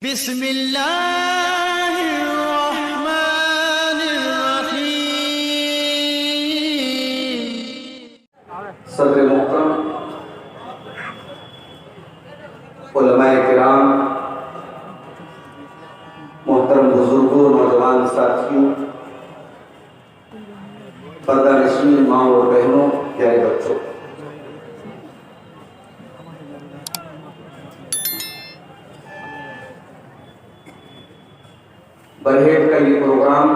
बिस्मिल्लाहिर्रहमानिर्रहीम। सदर मोहतरम, उलमाए किराम, मोहतरम बुजुर्गों, नौजवान साथियों, पर्दानशीन माँ और बहनों, प्यारे बच्चों, बरहेट का ये प्रोग्राम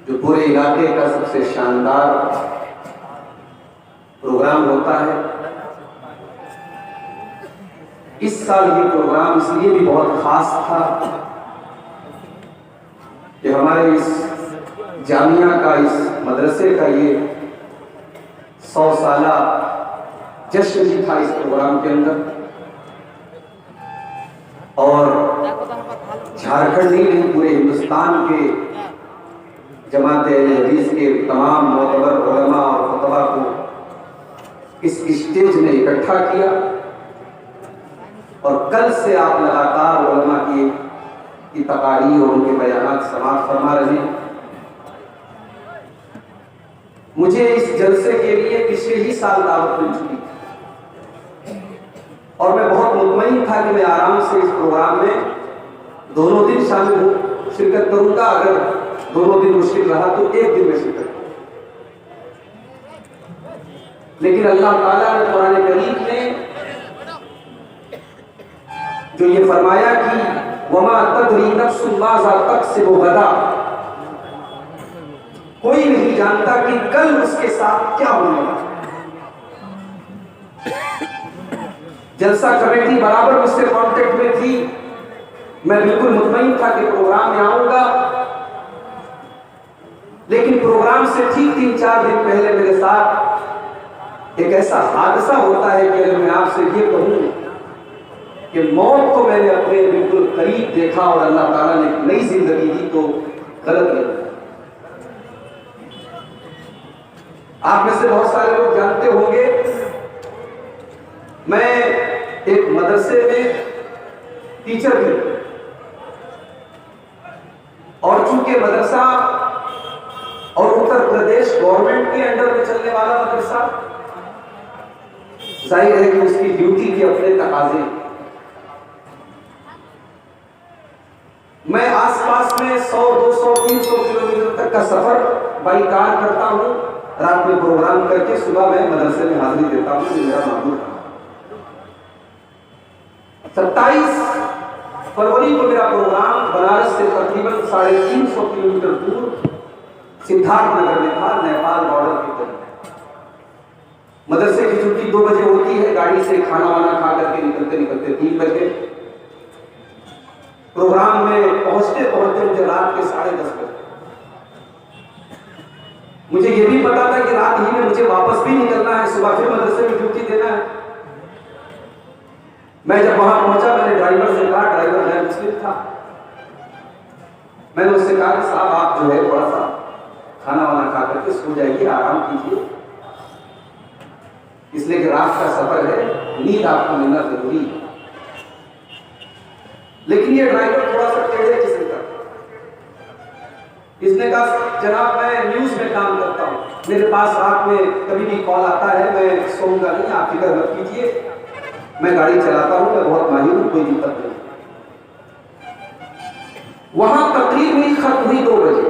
जो पूरे इलाके का सबसे शानदार प्रोग्राम होता है, इस साल ये प्रोग्राम इसलिए भी बहुत खास था कि हमारे इस जामिया का, इस मदरसे का ये 100 साला जश्न भी था इस प्रोग्राम के अंदर। और झारखंड ही नहीं, पूरे हिंदुस्तान के जमात हदीस के तमाम मोतबर उलमा और फतवा को इस स्टेज ने इकट्ठा किया। और कल से आप लगातार उलमा की तकारीर और उनके बयानात समाअत फरमा रहे हैं। मुझे इस जलसे के लिए पिछले ही साल दावत मिल चुकी थी और मैं बहुत मुतमईन था कि मैं आराम से इस प्रोग्राम में दोनों दिन शामिल हूँ, शिरकत करूंगा। अगर दोनों दिन मुश्किल रहा तो एक दिन में शिरकत करूंगा। लेकिन अल्लाह ताला ने कुरान करीम में जो ये फरमाया कि वमा तदरी नफ्सुन माज़ा तक्सिबु गदा, कोई नहीं जानता कि कल उसके साथ क्या होने वाला। जलसा कमेटी बराबर मुझसे कांटेक्ट में थी। मैं बिल्कुल मुतमईन था कि प्रोग्राम में आऊंगा, लेकिन प्रोग्राम से ठीक 3-4 दिन पहले मेरे साथ एक ऐसा हादसा होता है कि अगर मैं आपसे ये कहूं कि मौत को मैंने अपने बिल्कुल करीब देखा और अल्लाह ताला ने नई जिंदगी दी तो गलत नहीं। आप में से बहुत सारे लोग जानते होंगे, मैं एक मदरसे में टीचर भी, और चूंकि मदरसा और उत्तर प्रदेश गवर्नमेंट के अंडर में चलने वाला मदरसा, जाहिर है कि उसकी ड्यूटी के अपने तकाजे। मैं आसपास में 100, 200, 300 किलोमीटर तक का सफर बाई कार करता हूं। रात में प्रोग्राम करके सुबह मैं मदरसे में हाजिरी देता हूं। मेरा मामूल था 27 फरवरी को मेरा प्रोग्राम बनारस से तकरीबन 350 किलोमीटर दूर सिद्धार्थ नगर में था, नेपाल बॉर्डर के तरफ। मदरसे की छुट्टी 2 बजे होती है। गाड़ी से खाना वाना खा करके निकलते 3 बजे। प्रोग्राम में पहुंचते मुझे रात के 10:30 बजे। मुझे यह भी पता था कि रात ही में मुझे वापस भी निकलना है, सुबह फिर मदरसे में ड्यूटी देना है। मैं जब वहां पहुंचा, मैंने ड्राइवर से कहा, ड्राइवर है मुस्लिम था, मैंने उससे कहा कि साहब आप जो है थोड़ा सा खाना वाना खा करके सो जाइए, आराम कीजिए, इसलिए कि रात का सफर है, नींद आपको मिलना जरूरी है। लेकिन ये ड्राइवर थोड़ा सा टेढ़े किस्म का, इसने कहा जनाब मैं न्यूज में काम करता हूं, मेरे पास रात में कभी भी कॉल आता है, मैं सोऊंगा नहीं, आप फिक्र मत कीजिए, मैं गाड़ी चलाता हूं, मैं बहुत माहिर हूं, कोई दिक्कत नहीं। वहां तकरीर हुई, खत्म हुई 2 बजे।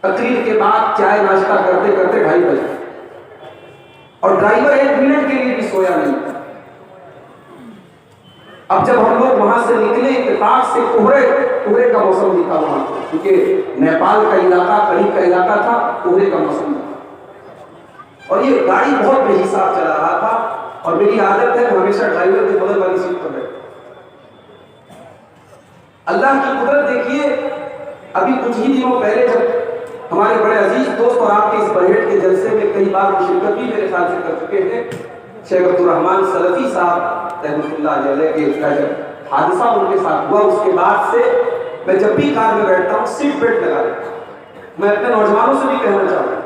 तकरीर के बाद चाय नाश्ता करते करते 2:30 बजे, और ड्राइवर 1 मिनट के लिए भी सोया नहीं। अब जब हम लोग वहां से निकले, इत्तेफाक से कोहरे का मौसम भी था वहां, क्योंकि नेपाल का इलाका, करीब का इलाका था, कोहरे का मौसम था। और ये गाड़ी बहुत बेहिसाब चला रहा था, और मेरी आदत है हमेशा ड्राइवर के बगल वाली सीट पर बैठ। अल्लाह की कुदरत देखिए, अभी कुछ ही दिनों पहले जब हमारे बड़े अजीज दोस्त और आपके इस बरहेट के जलसे में कई बार शिरकत भी मेरे ख्याल से कर चुके हैं, शेख अब्दुल रहमान सलफी साहब रहमतुल्लाह अलैह के जब हादसा उनके साथ हुआ, उसके बाद से मैं जब भी कार में बैठता हूँ सीट बेल्ट लगा लेता हूं। मैं अपने नौजवानों से भी कहना चाहूंगा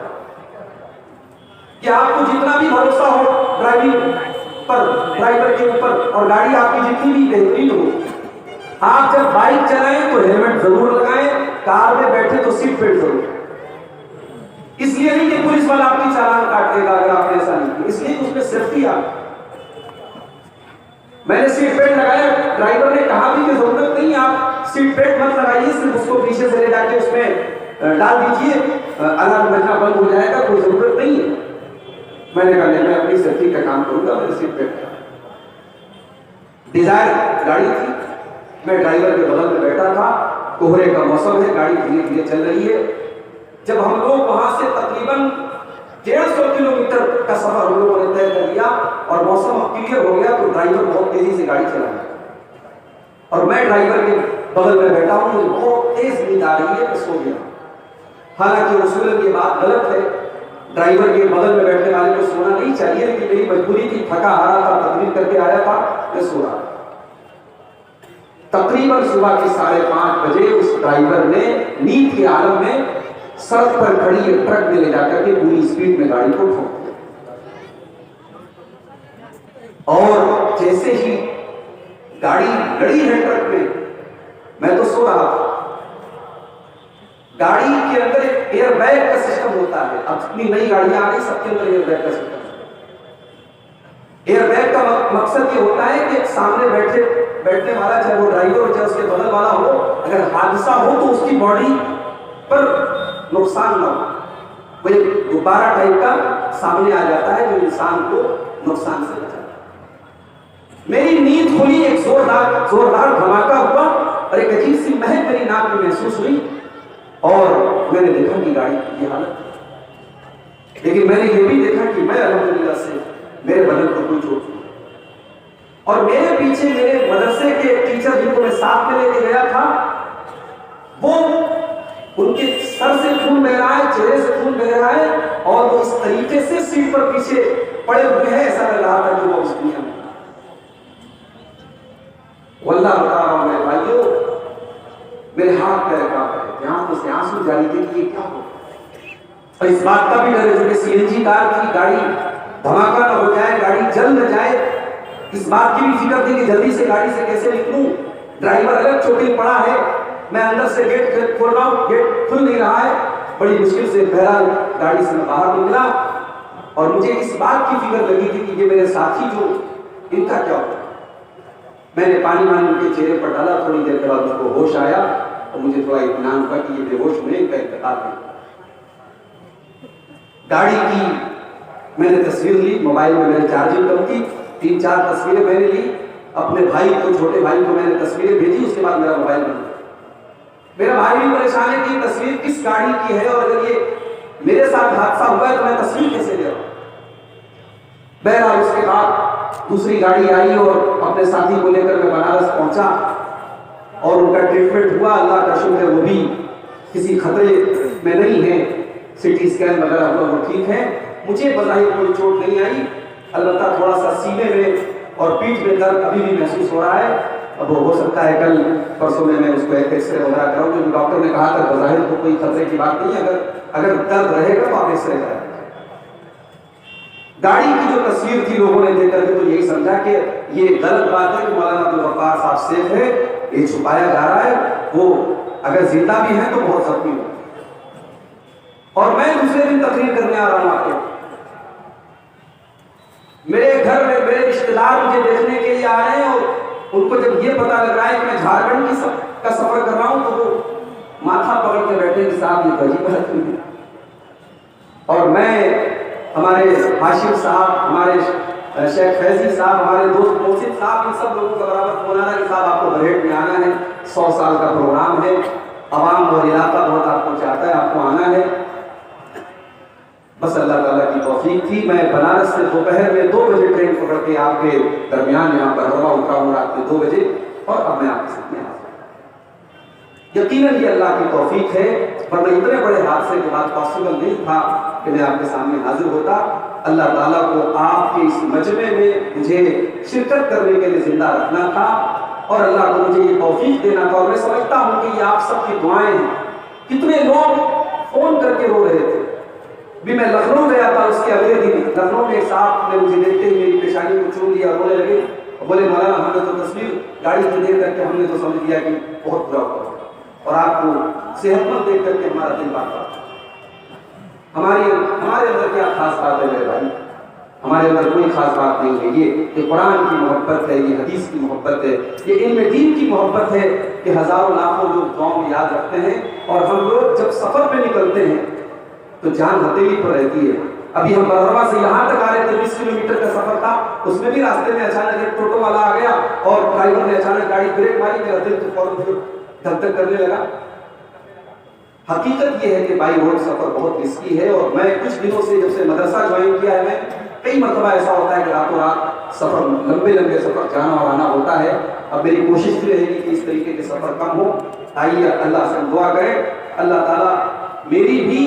कि आपको जितना भी भरोसा हो ड्राइविंग, पर, ड्राइवर के ऊपर, और गाड़ी आपकी जितनी भी बेहतरीन हो, आप जब बाइक चलाएं तो हेलमेट जरूर लगाएं, कार में बैठे तो सीट बेल्ट जरूर। इसलिए नहीं कि पुलिस वाला आपकी चालान काट देगा अगर आपने ऐसा नहीं किया, इसलिए उसमें सेफ्टी आ। मैंने सीट बेल्ट लगाया, ड्राइवर ने कहा भी कि जरूरत नहीं, आप सीट बेल्ट मत लगाइए, सिर्फ उसको पीछे से ले जाके उसमें डाल दीजिए, अलार्म बजना बंद हो जाएगा, कोई जरूरत नहीं है। मैंने कहा नहीं, मैं अपनी सेफ्टी का काम करूंगा, मैंने सीट बेल्ट। डिजायर गाड़ी थी, मैं ड्राइवर के बगल में बैठा था, कोहरे का मौसम है, गाड़ी धीरे धीरे चल रही है। जब हम लोग वहां से तकरीबन 150 किलोमीटर का सफर हम लोगों ने तय कर लिया और मौसम क्लियर हो गया, तो ड्राइवर बहुत तेजी से गाड़ी चलाया और मैं ड्राइवर के बगल में बैठा हूं, मुझे बहुत तेज नींद आ रही है, मैं सो गया। हालांकि उसूलन ये बात गलत है, ड्राइवर के बगल में बैठने वाले को सोना नहीं चाहिए, लेकिन मेरी मजबूरी थी, थका हारा था, तकरीर करके आया था, मैं सो रहा। तकरीबन सुबह के 5:30 बजे उस ड्राइवर ने नींद के आलम में सड़क पर खड़ी एक ट्रक में ले जाकर के पूरी स्पीड में गाड़ी को ठोक दिया। और जैसे ही गाड़ी लड़ी है ट्रक में, मैं तो सो रहा था, गाड़ी के अंदर एक एयर बैग का सिस्टम होता है। अब जितनी नई गाड़ियां आ रही, सबके अंदर एयर बैग का सिस्टम। एयर बैग का मकसद ये होता है कि सामने बैठने वाला, चाहे वो ड्राइवर हो चाहे उसके बगल वाला हो, अगर हादसा हो तो उसकी बॉडी पर नुकसान ना हो। वो एक गुब्बारा टाइप का सामने आ जाता है जो इंसान को नुकसान से बचाता है। मेरी नींद खुली, एक जोरदार धमाका हुआ और एक अजीब सी महक मेरी नाक में महसूस हुई और मैंने देखा कि गाड़ी की हालत। लेकिन मैंने ये भी देखा कि मैं अल्हम्दुलिल्लाह से मेरे बदन को कोई चोट नहीं, और मेरे पीछे मेरे मदरसे के टीचर जिनको मैं साथ में लेके गया था, वो उनके सर से खून बह रहा है, चेहरे से खून बह रहा है, और वो इस तरीके से सीट पर पीछे पड़े हुए हैं, ऐसा लग रहा था कि वो उस दुनिया में। वल्लाह बता रहा हूं मेरे भाइयों, मेरे हाथ पैर कांप रहे थे, आंखों से आंसू जारी थे कि ये क्या हो। और इस बात का भी डर है कि सीएनजी कार की गाड़ी धमाका न हो जाए, गाड़ी जल न जाए, इस बात की भी फिक्र थी कि जल्दी से गाड़ी से कैसे निकलूं। ड्राइवर अलग चोटिल पड़ा है, मैं अंदर से गेट खोल रहा हूं, गेट खुल नहीं रहा है, बड़ी मुश्किल से बहरहाल गाड़ी से मैं बाहर निकला। और मुझे इस बात की फिक्र लगी थी कि ये मेरे साथी जो, इनका क्या होगा। मैंने पानी उनके चेहरे पर डाला, थोड़ी देर के बाद उसको होश आया और मुझे थोड़ा इत्मीनान हुआ कि ये बेहोश हुए, इनका इंतकाल है। गाड़ी की मैंने तस्वीर ली, मोबाइल में मेरे चार्जिंग कम थी, 3-4 तस्वीरें मैंने ली, अपने भाई को, छोटे भाई को मैंने तस्वीरें भेजी, उसके बाद मेरा मोबाइल बंद। मेरा भाई भी परेशान है कि ये तस्वीर किस गाड़ी की है और अगर ये मेरे साथ हादसा हुआ है तो मैं तस्वीर कैसे ले रहा हूं। बहरहाल उसके बाद दूसरी गाड़ी आई और अपने साथी को लेकर मैं बनारस पहुंचा और उनका ट्रीटमेंट हुआ। अल्लाह का शुक्र है वो भी किसी खतरे में नहीं है, सिटी स्कैन वगैरह हुआ, वो ठीक है। मुझे बज़ाहिर कोई चोट नहीं आई, अलबत्ता थोड़ा सा सीने में और पीठ में दर्द अभी भी महसूस हो रहा है। अब हो सकता है कल परसों में मैं उसको एक्सरे वगैरह कराऊं, क्योंकि डॉक्टर ने कहा था बज़ाहिर तो कोई खतरे की बात नहीं है, अगर दर्द रहेगा तो आप एक्सरे कराएं। गाड़ी की जो तस्वीर थी लोगों ने देख करके तो यही समझा कि ये गलत बात है कि मौलाना अब्दुल गफ्फार साहब सेफ है, ये छुपाया जा रहा है, वो अगर जिंदा भी है तो बहुत जख्मी हो। और मैं दूसरे दिन तकरीर करने आ रहा हूं आपके, मेरे घर में मेरे रिश्तेदार मुझे देखने के लिए आ रहे हैं और उनको जब ये पता लग रहा है कि मैं झारखंड का सफर कर रहा हूं तो वो माथा पकड़ के बैठे कि साहब ये अजीब बात है। और मैं, हमारे हाशिम साहब, हमारे शेख फैजी साहब, हमारे दोस्त मोहसिन साहब, इन सब लोगों का बराबर फोन आ रहा है कि साहब आपको बरहेट में आना है, 100 साल का प्रोग्राम है, अवाम और इलाका बहुत आपको चाहता है, आपको आना है। बस अल्लाह ताला की तौफीक थी। मैं बनारस से दोपहर में 2 बजे ट्रेन पकड़ के आपके दरमियान यहाँ पर रवा उतरा हूँ रात में 2 बजे, और अब मैं आपके सामने हाजिर। यकीनन ये अल्लाह की तौफीक है, वरना इतने बड़े हादसे के बाद पॉसिबल नहीं था कि मैं आपके सामने हाजिर होता। अल्लाह ताला को आपके इस मजमे में मुझे शिरकत करने के लिए जिंदा रखना था और अल्लाह को मुझे ये तौफीक देना था। और मैं समझता हूँ कि ये आप सबकी दुआएं हैं। कितने लोग फोन करके रो रहे थे भी मैं लखनऊ गया था, उसके अगले दिन लखनऊ में एक साहब ने मुझे देखते ही मेरी पेशानी को चूम लिया, बोले लगे, बोले मौलाना हमने तो तस्वीर गाड़ी में देख करके हमने तो समझ लिया कि बहुत बुरा हुआ, और आपको सेहतमंद देख करके हमारा दिल बांटा। हमारे अंदर क्या खास बात है मेरे भाई? हमारे अंदर कोई खास बात नहीं है। ये कुरान की मोहब्बत है, ये हदीस की मोहब्बत है, ये इल्म दीन की मोहब्बत है कि हजारों लाखों लोग दुआओं में याद रखते हैं। और हम लोग जब सफर पे निकलते हैं तो जान हथेली पर रहती है। अभी हम बरहवा से यहाँ तक आ रहे थे, 20 किलोमीटर का सफर था, उसमें भी रास्ते में अचानक एक टोटो वाला आ गया और ड्राइवर ने अचानक गाड़ी ब्रेक मारी, मेरा दिल तो फौरन धक धक करने लगा। हकीकत यह है कि बाई रोड सफर बहुत रिस्की है। और मैं कुछ दिनों से जब से मदरसा ज्वाइन किया है, मैं कई मरतबा ऐसा होता है कि रातों रात सफर, लंबे लंबे सफर जाना और आना होता है। अब मेरी कोशिश भी रहेगी कि इस तरीके के सफर कम हो। आइए अल्लाह से दुआ करें, अल्लाह ताला मेरी भी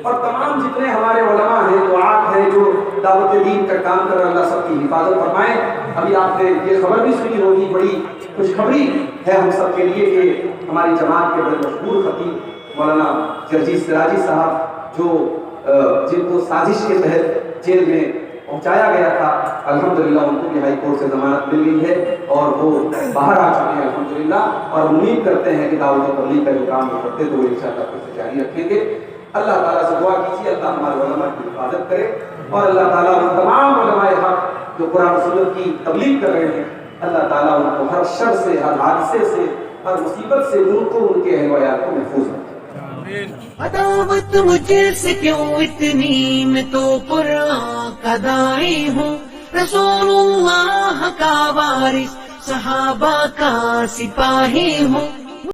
और तमाम जितने हमारे उलमा हैं, दुआत हैं, जो दावत दीन का काम कर रहे हैं, अल्लाह सबकी हिफाजत फरमाए। अभी आपने ये खबर भी सुनी होगी, बड़ी खुशखबरी है हम सब के लिए कि हमारी जमात के बड़े मशहूर खतीब मौलाना जर्जीस सिराजी साहब, जो जिनको साजिश के तहत जेल में पहुंचाया गया था, अल्हम्दुलिल्लाह उनको भी हाई कोर्ट से जमानत मिल गई है और वो बाहर आ चुके हैं अल्हम्दुलिल्लाह। और उम्मीद करते हैं कि दावत और तबलीग का जो काम वो करते तो वो इंशाअल्लाह फिर से जारी रखेंगे। अल्लाह ताला से दुआ कीजिए, अल्लाह हमारे उलमा की हिफाजत करे और अल्लाह ताला उन तमाम उलमाए हक जो कुरान और सुन्नत की तबलीग कर रहे हैं, अल्लाह ताला उनको हर शर से, हर हादसे से, हर मुसीबत से उनको, उनके अहल व अयाल को महफूज रखे। अदावत मुझसे क्यों इतनी, मैं तो कुरान का दाई हूँ, रसूलुल्लाह का वारिस, सहाबा का सिपाही हूँ।